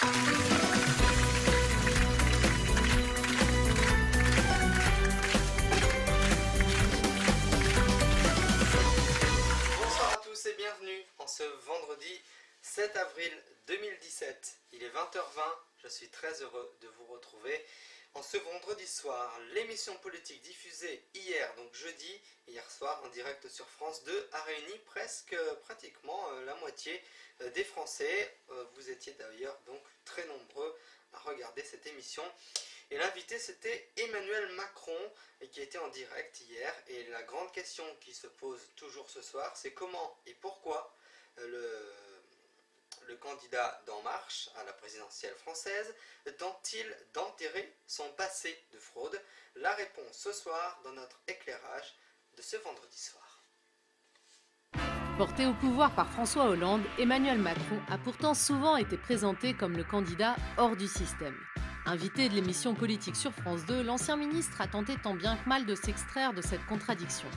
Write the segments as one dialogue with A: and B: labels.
A: Bonsoir à tous et bienvenue en ce vendredi 7 avril 2017. Il est 20h20, je suis très heureux de vous retrouver en ce vendredi soir. L'émission politique diffusée hier, donc jeudi, hier soir en direct sur France 2, a réuni pratiquement la moitié des Français. Vous étiez d'ailleurs donc très nombreux à regarder cette émission. Et l'invité c'était Emmanuel Macron qui était en direct hier. Et la grande question qui se pose toujours ce soir, c'est comment et pourquoi le candidat d'En Marche à la présidentielle française tente-t-il d'enterrer son passé de fraude? La réponse ce soir dans notre éclairage de ce vendredi soir.
B: Porté au pouvoir par François Hollande, Emmanuel Macron a pourtant souvent été présenté comme le candidat hors du système. Invité de l'émission politique sur France 2, l'ancien ministre a tenté tant bien que mal de s'extraire de cette contradiction.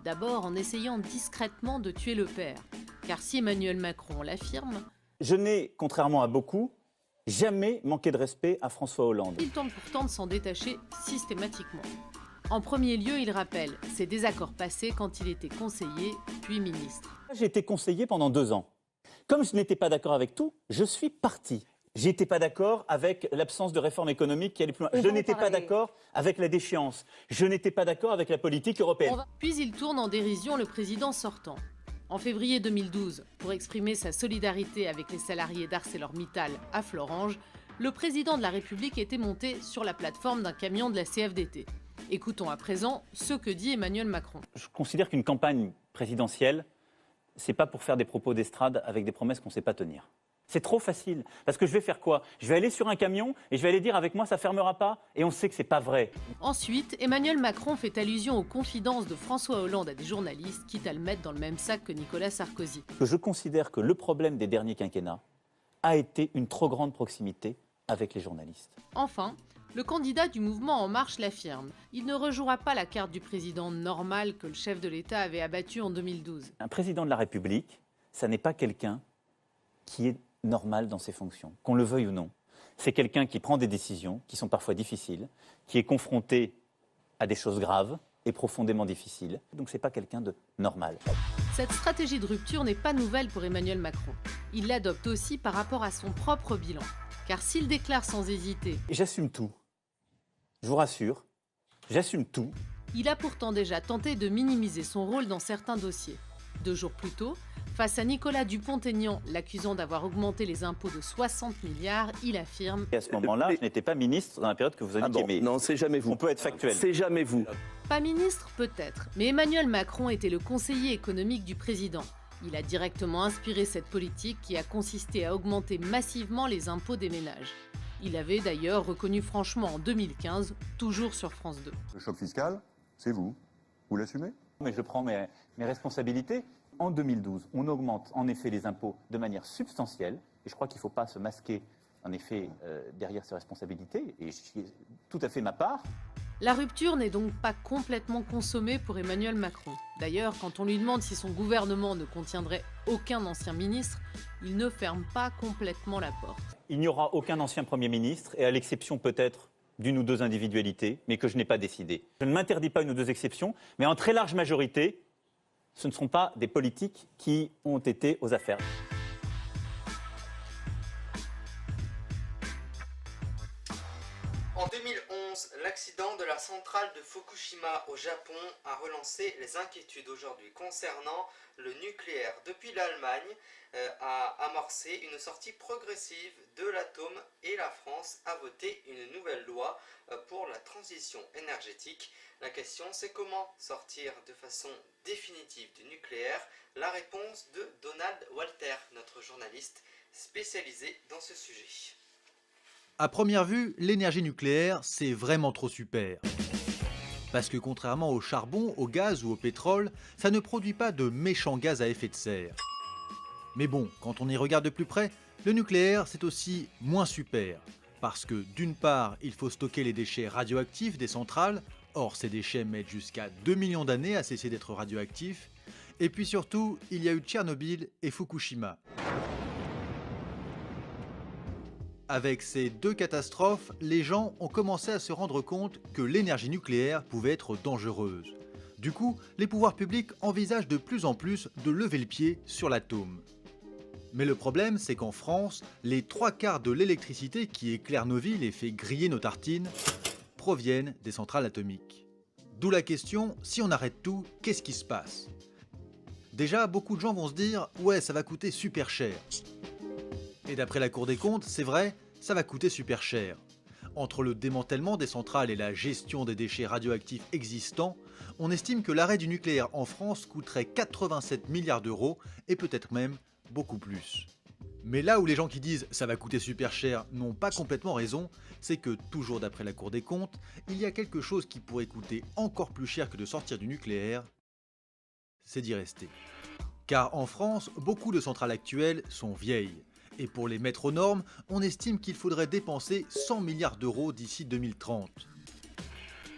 B: D'abord en essayant discrètement de tuer le père. Car si Emmanuel Macron l'affirme...
C: Je n'ai, contrairement à beaucoup, jamais manqué de respect à François Hollande.
B: Il tente pourtant de s'en détacher systématiquement. En premier lieu, il rappelle ses désaccords passés quand il était conseiller, puis ministre.
C: J'ai été conseiller pendant 2 ans. Comme je n'étais pas d'accord avec tout, je suis parti. Je n'étais pas d'accord avec l'absence de réforme économique qui allait plus loin. Je n'étais pas d'accord avec la déchéance. Je n'étais pas d'accord avec la politique européenne.
B: Puis il tourne en dérision le président sortant. En février 2012, pour exprimer sa solidarité avec les salariés d'ArcelorMittal à Florange, le président de la République était monté sur la plateforme d'un camion de la CFDT. Écoutons à présent ce que dit Emmanuel Macron.
C: Je considère qu'une campagne présidentielle, c'est pas pour faire des propos d'estrade avec des promesses qu'on ne sait pas tenir. C'est trop facile. Parce que je vais faire quoi? Je vais aller sur un camion et je vais aller dire avec moi ça fermera pas. Et on sait que c'est pas vrai.
B: Ensuite, Emmanuel Macron fait allusion aux confidences de François Hollande à des journalistes, quitte à le mettre dans le même sac que Nicolas Sarkozy.
C: Je considère que le problème des derniers quinquennats a été une trop grande proximité avec les journalistes.
B: Enfin, le candidat du mouvement En Marche l'affirme. Il ne rejouera pas la carte du président normal que le chef de l'État avait abattu en 2012.
C: Un président de la République, ça n'est pas quelqu'un qui est normal dans ses fonctions, qu'on le veuille ou non. C'est quelqu'un qui prend des décisions qui sont parfois difficiles, qui est confronté à des choses graves et profondément difficiles. Donc c'est pas quelqu'un de normal.
B: Cette stratégie de rupture n'est pas nouvelle pour Emmanuel Macron. Il l'adopte aussi par rapport à son propre bilan. Car s'il déclare sans hésiter
C: « J'assume tout », je vous rassure, j'assume tout.
B: Il a pourtant déjà tenté de minimiser son rôle dans certains dossiers. 2 jours plus tôt, face à Nicolas Dupont-Aignan, l'accusant d'avoir augmenté les impôts de 60 milliards, il affirme...
C: Et à ce moment-là, je n'étais pas ministre dans la période que vous indiquez. Mais
D: non, c'est jamais vous.
C: on peut être factuel.
D: C'est jamais vous.
B: Pas ministre, peut-être, mais Emmanuel Macron était le conseiller économique du président. Il a directement inspiré cette politique qui a consisté à augmenter massivement les impôts des ménages. Il avait d'ailleurs reconnu franchement en 2015, toujours sur France 2.
E: Le choc fiscal, c'est vous. Vous l'assumez?
C: Mais je prends mes responsabilités. En 2012, on augmente en effet les impôts de manière substantielle. Et je crois qu'il ne faut pas se masquer en effet derrière ses responsabilités. Et j'y ai tout à fait ma part.
B: La rupture n'est donc pas complètement consommée pour Emmanuel Macron. D'ailleurs, quand on lui demande si son gouvernement ne contiendrait aucun ancien ministre, il ne ferme pas complètement la porte.
C: Il n'y aura aucun ancien Premier ministre, et à l'exception peut-être d'une ou 2 individualités, mais que je n'ai pas décidé. Je ne m'interdis pas 1 ou 2 exceptions, mais en très large majorité, ce ne sont pas des politiques qui ont été aux affaires.
A: En 2011, l'accident de la centrale de Fukushima au Japon a relancé les inquiétudes aujourd'hui concernant le nucléaire. Depuis, l'Allemagne a amorcé une sortie progressive de l'atome et la France a voté une nouvelle loi pour la transition énergétique. La question, c'est comment sortir de façon définitive du nucléaire? La réponse de Donald Walter, notre journaliste spécialisé dans ce sujet.
F: À première vue, l'énergie nucléaire, c'est vraiment trop super. Parce que contrairement au charbon, au gaz ou au pétrole, ça ne produit pas de méchants gaz à effet de serre. Mais bon, quand on y regarde de plus près, le nucléaire, c'est aussi moins super. Parce que d'une part, il faut stocker les déchets radioactifs des centrales, or ces déchets mettent jusqu'à 2 millions d'années à cesser d'être radioactifs. Et puis surtout, il y a eu Tchernobyl et Fukushima. Avec ces deux catastrophes, les gens ont commencé à se rendre compte que l'énergie nucléaire pouvait être dangereuse. Du coup, les pouvoirs publics envisagent de plus en plus de lever le pied sur l'atome. Mais le problème, c'est qu'en France, les 3/4 de l'électricité qui éclaire nos villes et fait griller nos tartines proviennent des centrales atomiques. D'où la question, si on arrête tout, qu'est-ce qui se passe? Déjà, beaucoup de gens vont se dire « ouais, ça va coûter super cher ». Et d'après la Cour des comptes, c'est vrai, ça va coûter super cher. Entre le démantèlement des centrales et la gestion des déchets radioactifs existants, on estime que l'arrêt du nucléaire en France coûterait 87 milliards d'euros et peut-être même beaucoup plus. Mais là où les gens qui disent ça va coûter super cher n'ont pas complètement raison, c'est que toujours d'après la Cour des comptes, il y a quelque chose qui pourrait coûter encore plus cher que de sortir du nucléaire, c'est d'y rester. Car en France, beaucoup de centrales actuelles sont vieilles. Et pour les mettre aux normes, on estime qu'il faudrait dépenser 100 milliards d'euros d'ici 2030.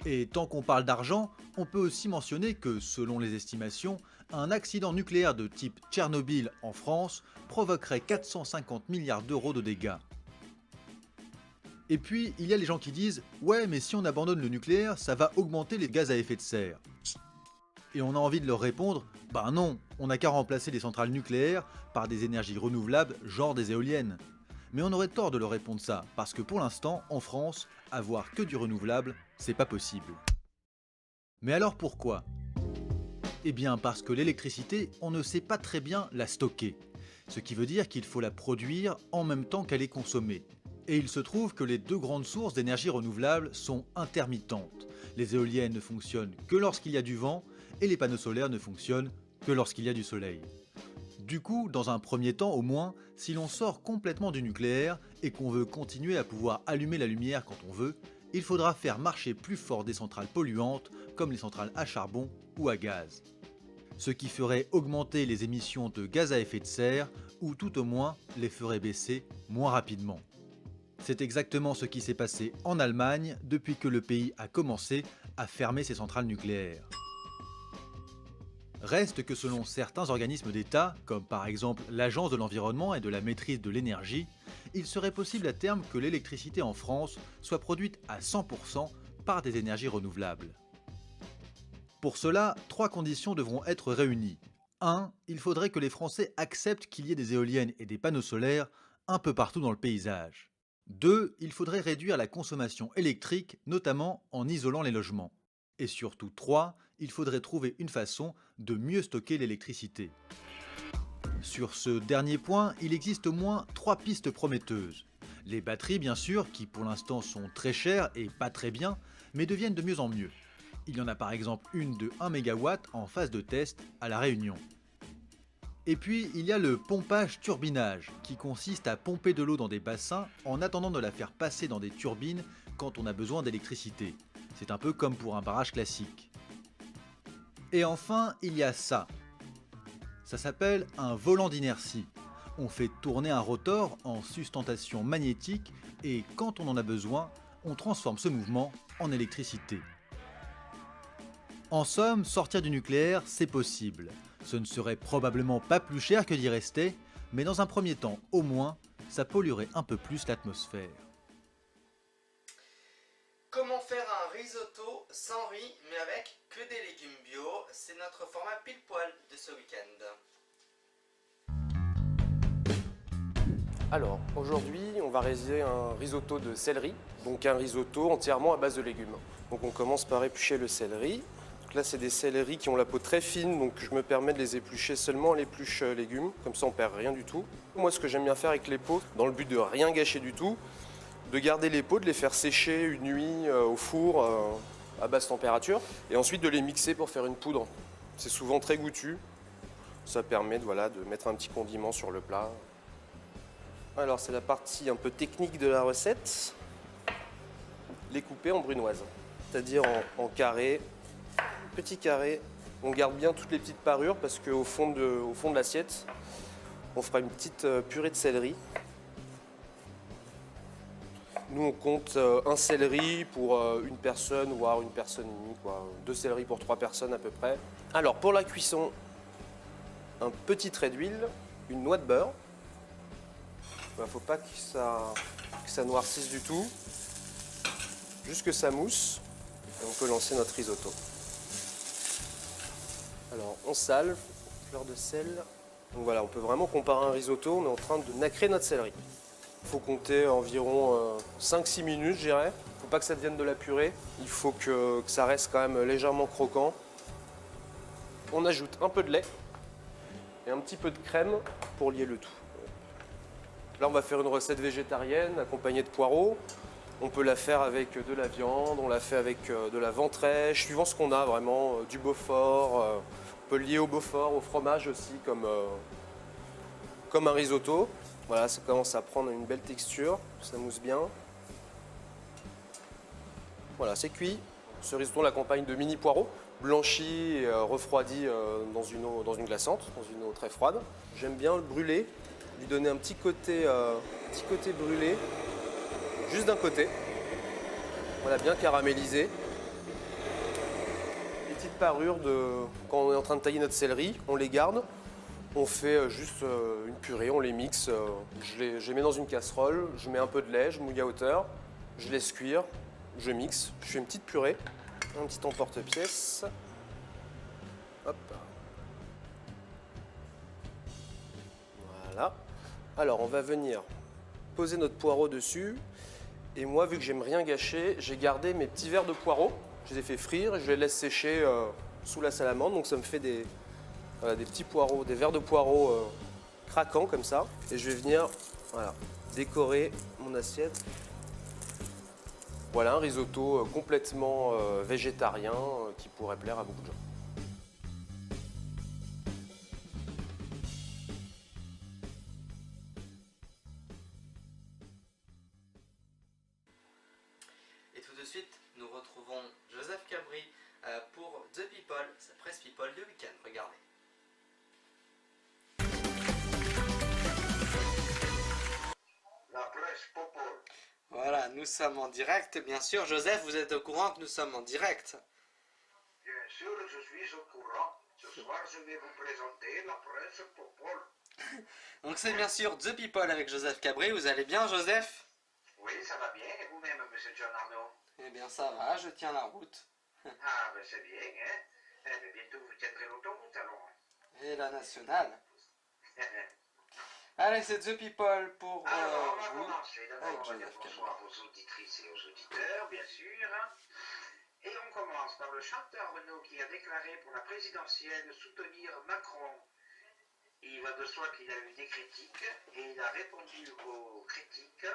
F: Et tant qu'on parle d'argent, on peut aussi mentionner que, selon les estimations, un accident nucléaire de type Tchernobyl en France provoquerait 450 milliards d'euros de dégâts. Et puis, il y a les gens qui disent « ouais, mais si on abandonne le nucléaire, ça va augmenter les gaz à effet de serre ». Et on a envie de leur répondre « bah non, on n'a qu'à remplacer les centrales nucléaires par des énergies renouvelables, genre des éoliennes ». Mais on aurait tort de leur répondre ça, parce que pour l'instant, en France, avoir que du renouvelable, c'est pas possible. Mais alors pourquoi? Eh bien parce que l'électricité, on ne sait pas très bien la stocker. Ce qui veut dire qu'il faut la produire en même temps qu'elle est consommée. Et il se trouve que les deux grandes sources d'énergie renouvelable sont intermittentes. Les éoliennes ne fonctionnent que lorsqu'il y a du vent, et les panneaux solaires ne fonctionnent que lorsqu'il y a du soleil. Du coup, dans un premier temps au moins, si l'on sort complètement du nucléaire et qu'on veut continuer à pouvoir allumer la lumière quand on veut, il faudra faire marcher plus fort des centrales polluantes comme les centrales à charbon ou à gaz. Ce qui ferait augmenter les émissions de gaz à effet de serre ou tout au moins les ferait baisser moins rapidement. C'est exactement ce qui s'est passé en Allemagne depuis que le pays a commencé à fermer ses centrales nucléaires. Reste que selon certains organismes d'État, comme par exemple l'Agence de l'environnement et de la maîtrise de l'énergie, il serait possible à terme que l'électricité en France soit produite à 100% par des énergies renouvelables. Pour cela, 3 conditions devront être réunies. 1. Il faudrait que les Français acceptent qu'il y ait des éoliennes et des panneaux solaires un peu partout dans le paysage. 2. Il faudrait réduire la consommation électrique, notamment en isolant les logements. Et surtout 3. Il faudrait trouver une façon de mieux stocker l'électricité. Sur ce dernier point, il existe au moins 3 pistes prometteuses. Les batteries bien sûr, qui pour l'instant sont très chères et pas très bien, mais deviennent de mieux en mieux. Il y en a par exemple une de 1 MW en phase de test à La Réunion. Et puis il y a le pompage-turbinage, qui consiste à pomper de l'eau dans des bassins en attendant de la faire passer dans des turbines quand on a besoin d'électricité. C'est un peu comme pour un barrage classique. Et enfin, il y a ça. Ça s'appelle un volant d'inertie. On fait tourner un rotor en sustentation magnétique et quand on en a besoin, on transforme ce mouvement en électricité. En somme, sortir du nucléaire, c'est possible. Ce ne serait probablement pas plus cher que d'y rester, mais dans un premier temps, au moins, ça polluerait un peu plus l'atmosphère.
A: Comment faire un risotto sans riz mais avec que des légumes bio? C'est notre format pile poil de ce week-end.
D: Alors, aujourd'hui, on va réaliser un risotto de céleri, donc un risotto entièrement à base de légumes. Donc on commence par éplucher le céleri. Donc là, c'est des céleris qui ont la peau très fine, donc je me permets de les éplucher seulement à l'épluche légumes, comme ça on perd rien du tout. Moi, ce que j'aime bien faire avec les peaux, dans le but de rien gâcher du tout, de garder les peaux, de les faire sécher une nuit au four à basse température, et ensuite de les mixer pour faire une poudre. C'est souvent très goûtu, ça permet de mettre un petit condiment sur le plat. Alors c'est la partie un peu technique de la recette. Les couper en brunoise, c'est-à-dire en carrés, petits carrés. On garde bien toutes les petites parures parce qu'au fond de l'assiette, on fera une petite purée de céleri. Nous on compte un céleri pour une personne, voire une personne et demie, quoi. 2 céleris pour 3 personnes à peu près. Alors pour la cuisson, un petit trait d'huile, une noix de beurre. Il ne faut pas que ça noircisse du tout. Juste que ça mousse. Et on peut lancer notre risotto. Alors on salve, fleur de sel. Donc voilà, on peut vraiment comparer un risotto. On est en train de nacrer notre céleri. Il faut compter environ 5-6 minutes, je dirais. Il ne faut pas que ça devienne de la purée. Il faut que ça reste quand même légèrement croquant. On ajoute un peu de lait et un petit peu de crème pour lier le tout. Là, on va faire une recette végétarienne accompagnée de poireaux. On peut la faire avec de la viande, on la fait avec de la ventrèche, suivant ce qu'on a vraiment, du Beaufort. On peut le lier au Beaufort, au fromage aussi, comme un risotto. Voilà, ça commence à prendre une belle texture, ça mousse bien. Voilà, c'est cuit. Ce risotto, on l'accompagne de mini poireaux, blanchis et refroidis dans une glaçante, dans une eau très froide. J'aime bien le brûler, lui donner un petit côté brûlé, juste d'un côté. Voilà, bien caramélisé. Les petites parures quand on est en train de tailler notre céleri, on les garde. On fait juste une purée, on les mixe. Je les mets dans une casserole, je mets un peu de lait, je mouille à hauteur, je laisse cuire, je mixe. Je fais une petite purée, un petit emporte-pièce. Hop. Voilà. Alors, on va venir poser notre poireau dessus. Et moi, vu que j'aime rien gâcher, j'ai gardé mes petits verres de poireaux. Je les ai fait frire et je les laisse sécher sous la salamandre. Donc ça me fait des petits poireaux, des verres de poireaux craquants comme ça. Et je vais venir décorer mon assiette. Voilà un risotto complètement végétarien qui pourrait plaire à beaucoup de gens.
A: Et tout de suite, nous retrouvons Joseph Cabri pour The People, sa presse People de week-end. Regardez.
G: La presse People.
A: Voilà, nous sommes en direct, bien sûr. Joseph, vous êtes au courant que nous sommes en direct?
G: Bien sûr, je suis au courant. Ce soir, je vais vous présenter la presse People.
A: Donc c'est bien sûr The People avec Joseph Cabri. Vous allez bien, Joseph?
G: Oui, ça va bien. Et vous-même, monsieur John Arnaud?
A: Eh bien ça va, je tiens la route.
G: Ah, ben c'est bien, hein? Eh bien, bientôt, vous tiendrez l'autoroute, alors.
A: Et la nationale. Allez, c'est The People pour
G: Alors, on va
A: vous.
G: commencer. D'abord,
A: avec
G: on va dire
A: Joseph Cabri.
G: bonsoir aux auditrices et aux auditeurs, bien sûr. Et on commence par le chanteur Renaud qui a déclaré pour la présidentielle soutenir Macron. Il va de soi qu'il a eu des critiques et il a répondu aux critiques.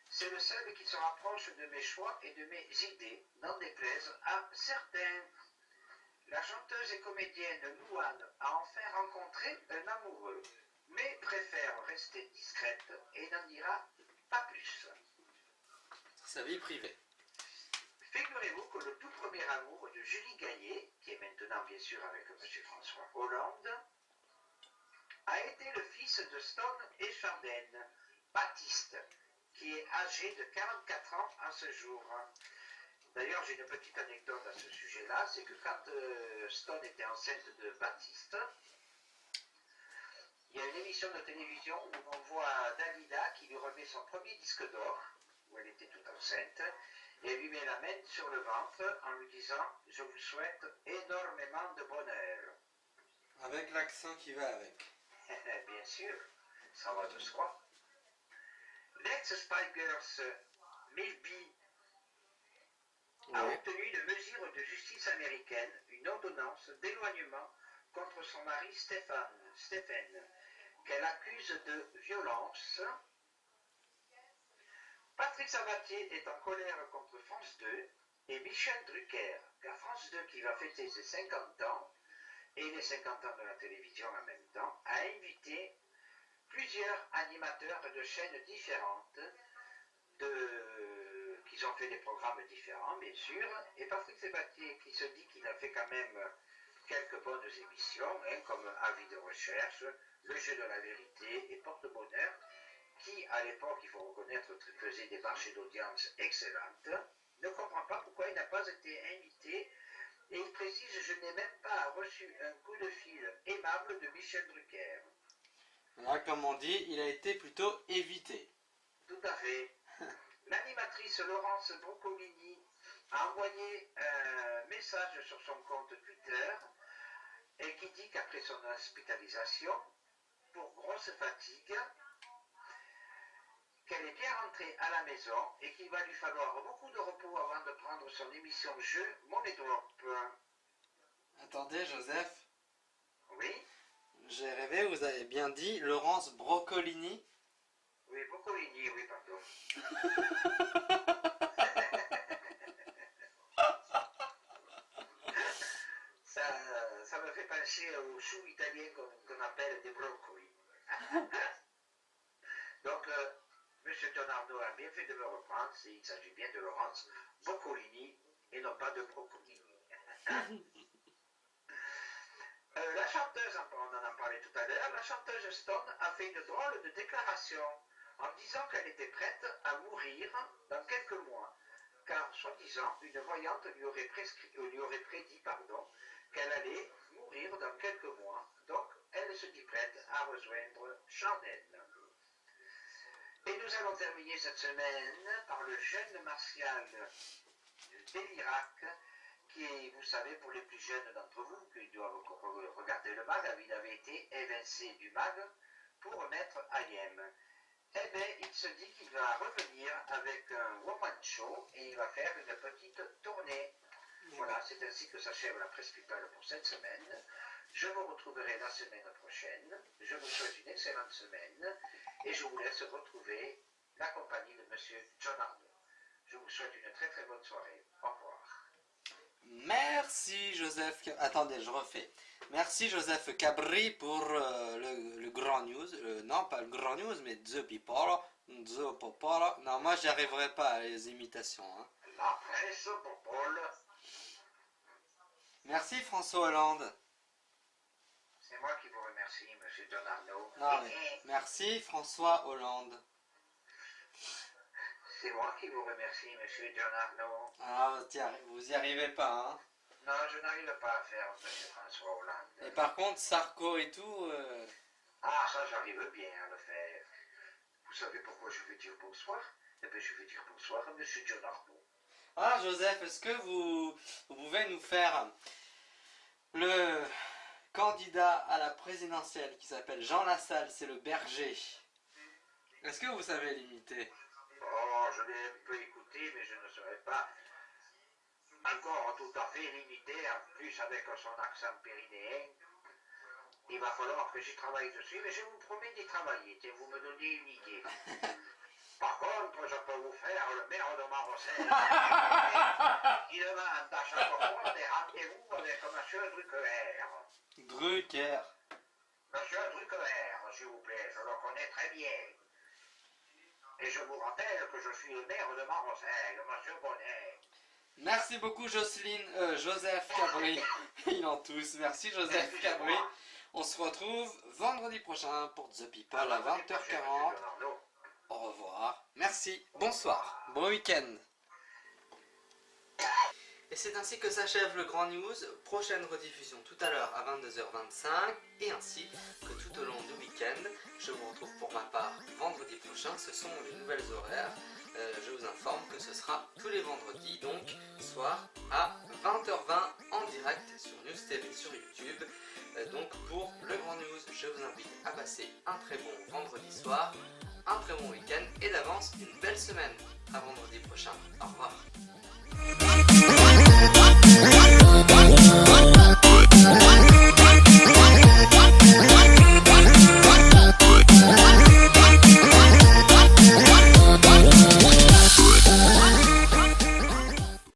G: C'est le seul qui se rapproche de mes choix et de mes idées, n'en déplaise à certains. La chanteuse et comédienne Louane a enfin rencontré un amoureux, mais préfère rester discrète et n'en dira pas plus.
A: Sa vie privée.
G: Figurez-vous que le tout premier amour de Julie Gaillet, qui est maintenant bien sûr avec M. François Hollande, a été le fils de Stone et Chardenne, Baptiste, qui est âgé de 44 ans à ce jour. D'ailleurs, j'ai une petite anecdote à ce sujet-là, c'est que quand Stone était enceinte de Baptiste, il y a une émission de télévision où on voit Dalida qui lui remet son premier disque d'or, où elle était toute enceinte, et elle lui met la main sur le ventre en lui disant « Je vous souhaite énormément de bonheur ».
A: Avec l'accent qui va avec.
G: Bien sûr, ça va de soi. L'ex-Spy Girls Milby a obtenu une mesure de justice américaine, une ordonnance d'éloignement contre son mari Stephen, qu'elle accuse de violence. Patrick Sabatier est en colère contre France 2 et Michel Drucker, car France 2 qui va fêter ses 50 ans, et les 50 ans de la télévision en même temps, a invité plusieurs animateurs de chaînes différentes, qui ont fait des programmes différents, bien sûr, et Patrick Sabatier qui se dit qu'il a fait quand même quelques bonnes émissions, comme Avis de recherche, Le jeu de la vérité et Porte-bonheur, qui, à l'époque, il faut reconnaître, faisait des marchés d'audience excellentes, ne comprend pas pourquoi il n'a pas été invité. Et il précise, je n'ai même pas reçu un coup de fil aimable de Michel Drucker.
A: Là, comme on dit, il a été plutôt évité.
G: Tout à fait. L'animatrice Laurence Broccolini a envoyé un message sur son compte Twitter et qui dit qu'après son hospitalisation, pour grosse fatigue, qu'elle est bien rentrée à la maison et qu'il va lui falloir beaucoup de repos avant de prendre son émission Jeu Monnaie d'Europe.
A: Attendez, Joseph,
G: Oui,
A: j'ai rêvé, vous avez bien dit Laurence Broccolini.
G: oui, Broccolini, oui, pardon. Ça me fait penser aux choux italiens qu'on appelle des broccoli. Donc, M. Leonardo a bien fait de me reprendre, il s'agit bien de Laurence Boccolini et non pas de Broccolini. La chanteuse, on en a parlé tout à l'heure, la chanteuse Stone a fait une drôle de déclaration en disant qu'elle était prête à mourir dans quelques mois, car soi-disant une voyante lui aurait prédit qu'elle allait mourir dans quelques mois, donc elle se dit prête à rejoindre Chanel. Et nous allons terminer cette semaine par le jeune Martial Delirac, qui est, vous savez, pour les plus jeunes d'entre vous, qui doivent regarder le MAG, il avait été évincé du MAG pour remettre IM. Eh bien, il se dit qu'il va revenir avec un woman show et il va faire une petite tournée. Voilà, c'est ainsi que s'achève la presse people pour cette semaine. Je vous retrouverai la semaine prochaine. Je vous souhaite une excellente semaine et je vous laisse retrouver la compagnie de Monsieur John Arnaud. Je vous souhaite une très très bonne soirée. Au revoir.
A: Merci Joseph. Attendez, je refais. Merci Joseph Cabri pour le grand news. Non, pas le grand news, mais The People. The People. Non, moi j'y arriverai pas à les imitations. Hein.
G: La presse Popol.
A: Merci François Hollande.
G: C'est moi qui vous remercie, Monsieur John Arnaud.
A: Non, mais merci François Hollande.
G: C'est moi qui vous remercie, Monsieur John Arnaud.
A: Ah, vous y arrivez pas, hein.
G: Non, je n'arrive pas à faire Monsieur François Hollande.
A: Et par contre, Sarko et tout...
G: Ah, ça, j'arrive bien à le faire. Vous savez pourquoi je vais dire bonsoir? Eh bien, je vais dire bonsoir à Monsieur John Arnaud.
A: Ah, Joseph, est-ce que vous pouvez nous faire le candidat à la présidentielle qui s'appelle Jean Lassalle, c'est le berger. Est-ce que vous savez l'imiter?
G: Oh, je l'ai un peu écouté, mais je ne saurais pas encore tout à fait l'imiter, en plus avec son accent pyrénéen. Il va falloir que j'y travaille dessus, mais je vous promets d'y travailler, et vous me donnez une idée. Par contre, je peux vous faire le maire de Marseille qui demande à chaque fois des rendez-vous avec Monsieur Drucker.
A: Drucker.
G: Monsieur Drucker, s'il vous plaît, je le connais très bien. Et je vous rappelle que je suis le maire de Marseille, Monsieur Bonnet.
A: Merci beaucoup Joseph Cabri. Ils en tous. Merci Joseph Cabri. On se retrouve vendredi prochain pour The People à 20h40. Au revoir. Merci. Bonsoir. Bon week-end. Et c'est ainsi que s'achève le Grand News. Prochaine rediffusion tout à l'heure à 22h25. Et ainsi que tout au long du week-end. Je vous retrouve pour ma part vendredi prochain. Ce sont les nouvelles horaires. Je vous informe que ce sera tous les vendredis, donc soir à 20h20 en direct sur News TV sur YouTube. Donc pour le Grand News, je vous invite à passer un très bon vendredi soir, un très bon week-end et d'avance une belle semaine. À vendredi prochain. Au revoir.